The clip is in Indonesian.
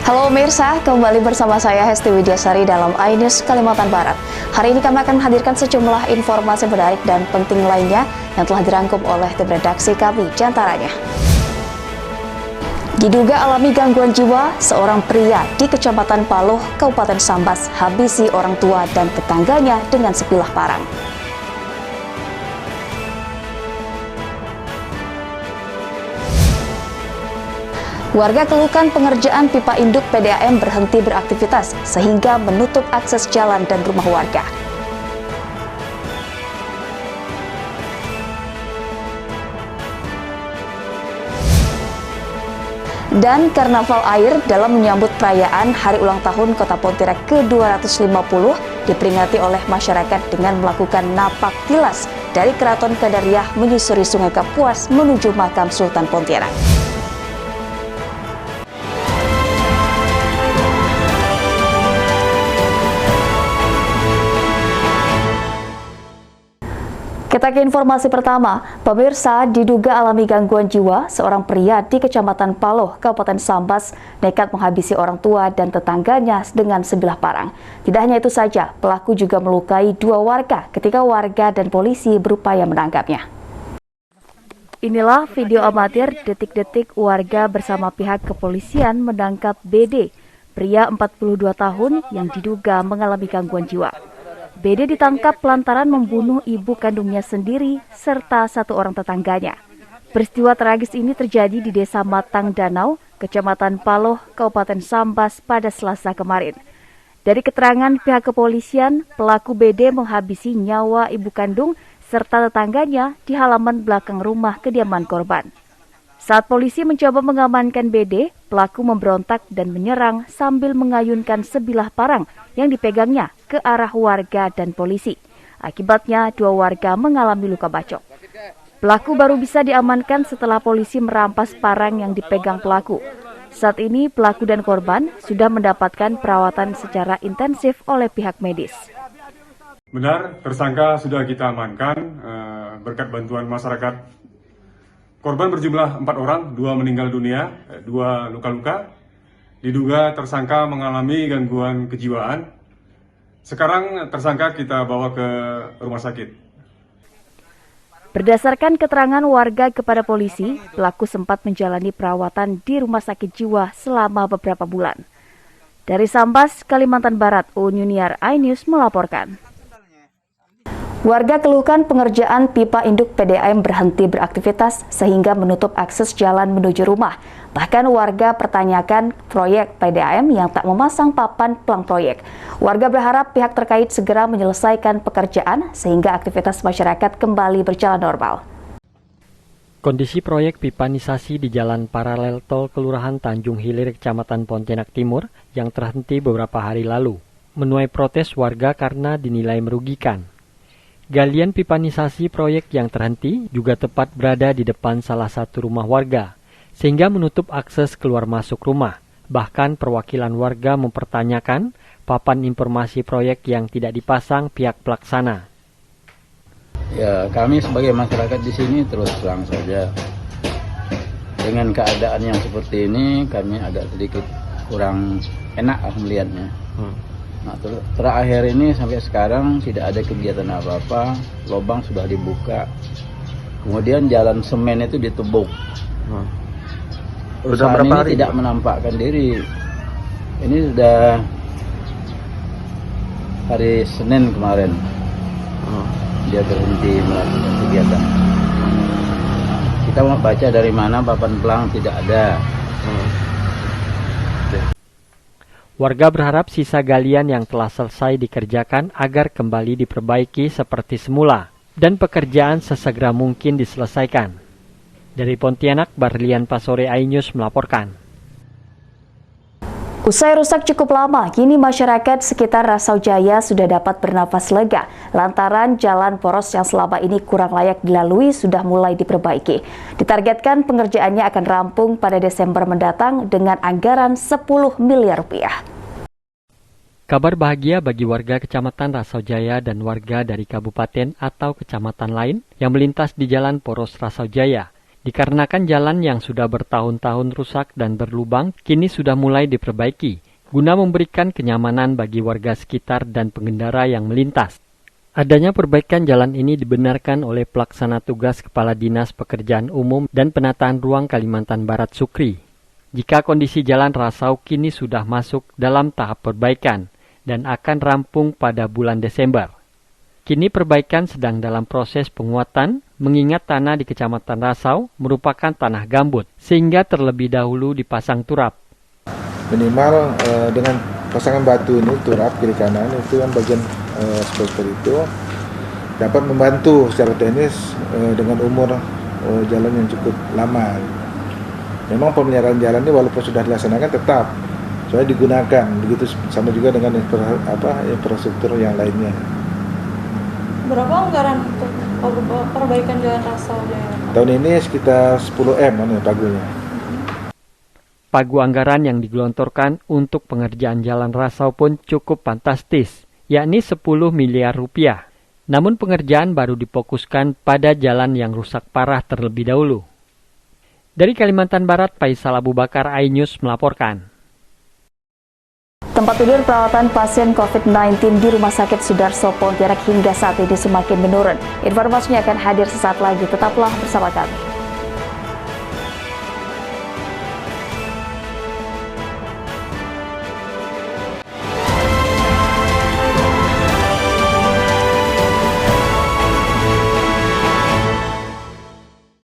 Halo pemirsa, kembali bersama saya Hesti Widyasari dalam iNews Kalimantan Barat. Hari ini kami akan hadirkan sejumlah informasi menarik dan penting lainnya yang telah dirangkum oleh tim redaksi kami, diantaranya. Diduga alami gangguan jiwa, seorang pria di Kecamatan Paloh, Kabupaten Sambas habisi orang tua dan tetangganya dengan sebilah parang. Warga keluhkan pengerjaan pipa induk PDAM berhenti beraktivitas sehingga menutup akses jalan dan rumah warga. Dan karnaval air dalam menyambut perayaan Hari Ulang Tahun Kota Pontianak ke-250 diperingati oleh masyarakat dengan melakukan napak tilas dari Keraton Kadariah menyusuri Sungai Kapuas menuju makam Sultan Pontianak. Kita ke informasi pertama, pemirsa, diduga alami gangguan jiwa, seorang pria di Kecamatan Paloh, Kabupaten Sambas, nekat menghabisi orang tua dan tetangganya dengan sebilah parang. Tidak hanya itu saja, pelaku juga melukai dua warga ketika warga dan polisi berupaya menangkapnya. Inilah video amatir detik-detik warga bersama pihak kepolisian menangkap BD, pria 42 tahun yang diduga mengalami gangguan jiwa. BD ditangkap lantaran membunuh ibu kandungnya sendiri serta satu orang tetangganya. Peristiwa tragis ini terjadi di Desa Matang Danau, Kecamatan Paloh, Kabupaten Sambas pada Selasa kemarin. Dari keterangan pihak kepolisian, pelaku BD menghabisi nyawa ibu kandung serta tetangganya di halaman belakang rumah kediaman korban. Saat polisi mencoba mengamankan BD, pelaku memberontak dan menyerang sambil mengayunkan sebilah parang yang dipegangnya ke arah warga dan polisi. Akibatnya, dua warga mengalami luka bacok. Pelaku baru bisa diamankan setelah polisi merampas parang yang dipegang pelaku. Saat ini, pelaku dan korban sudah mendapatkan perawatan secara intensif oleh pihak medis. Benar, tersangka sudah kita amankan berkat bantuan masyarakat. Korban berjumlah 4 orang, 2 meninggal dunia, 2 luka-luka. Diduga tersangka mengalami gangguan kejiwaan. Sekarang tersangka kita bawa ke rumah sakit. Berdasarkan keterangan warga kepada polisi, pelaku sempat menjalani perawatan di rumah sakit jiwa selama beberapa bulan. Dari Sambas, Kalimantan Barat, Uun Yuniar, iNews melaporkan. Warga keluhkan pengerjaan pipa induk PDAM berhenti beraktivitas sehingga menutup akses jalan menuju rumah. Bahkan warga pertanyakan proyek PDAM yang tak memasang papan pelang proyek. Warga berharap pihak terkait segera menyelesaikan pekerjaan sehingga aktivitas masyarakat kembali berjalan normal. Kondisi proyek pipanisasi di Jalan Paralel Tol Kelurahan Tanjung Hilir, Kecamatan Pontianak Timur yang terhenti beberapa hari lalu menuai protes warga karena dinilai merugikan. Galian pipanisasi proyek yang terhenti juga tepat berada di depan salah satu rumah warga, sehingga menutup akses keluar masuk rumah. Bahkan perwakilan warga mempertanyakan papan informasi proyek yang tidak dipasang pihak pelaksana. Ya, kami sebagai masyarakat di sini terus terang saja. Dengan keadaan yang seperti ini, kami agak sedikit kurang enak melihatnya. Nah, terakhir ini sampai sekarang tidak ada kegiatan apa-apa, lubang sudah dibuka, kemudian jalan semen itu ditebuk. Perusahaan ini tidak menampakkan diri. Ini sudah hari Senin kemarin, dia berhenti melakukan kegiatan. Kita mau baca dari mana papan pelang tidak ada. Warga berharap sisa galian yang telah selesai dikerjakan agar kembali diperbaiki seperti semula dan pekerjaan sesegera mungkin diselesaikan. Dari Pontianak, Barlian Pasore, iNews melaporkan. Usai rusak cukup lama, kini masyarakat sekitar Rasaujaya sudah dapat bernafas lega lantaran jalan poros yang selama ini kurang layak dilalui sudah mulai diperbaiki. Ditargetkan pengerjaannya akan rampung pada Desember mendatang dengan anggaran 10 miliar rupiah. Kabar bahagia bagi warga Kecamatan Rasaujaya dan warga dari kabupaten atau kecamatan lain yang melintas di jalan poros Rasaujaya. Dikarenakan jalan yang sudah bertahun-tahun rusak dan berlubang kini sudah mulai diperbaiki, guna memberikan kenyamanan bagi warga sekitar dan pengendara yang melintas. Adanya perbaikan jalan ini dibenarkan oleh Pelaksana Tugas Kepala Dinas Pekerjaan Umum dan Penataan Ruang Kalimantan Barat Sukri. Jika kondisi jalan Rasau kini sudah masuk dalam tahap perbaikan dan akan rampung pada bulan Desember. Kini perbaikan sedang dalam proses penguatan, mengingat tanah di Kecamatan Rasau merupakan tanah gambut, sehingga terlebih dahulu dipasang turap. Minimal dengan pasangan batu ini, turap kiri kanan, itu kan bagian spektor itu dapat membantu secara teknis dengan umur jalan yang cukup lama. Memang pemeliharaan jalan ini walaupun sudah dilaksanakan tetap soalnya digunakan, begitu sama juga dengan infrastruktur yang lainnya. Berapa anggaran untuk perbaikan jalan Rasau? Tahun ini sekitar 10 M pagunya. Pagu anggaran yang digelontorkan untuk pengerjaan jalan Rasau pun cukup fantastis, yakni 10 miliar rupiah. Namun pengerjaan baru difokuskan pada jalan yang rusak parah terlebih dahulu. Dari Kalimantan Barat, Faisal Abu Bakar, iNews melaporkan. Tempat tidur perawatan pasien COVID-19 di Rumah Sakit Sudarso Pontianak hingga saat ini semakin menurun. Informasinya akan hadir sesaat lagi, tetaplah bersama kami.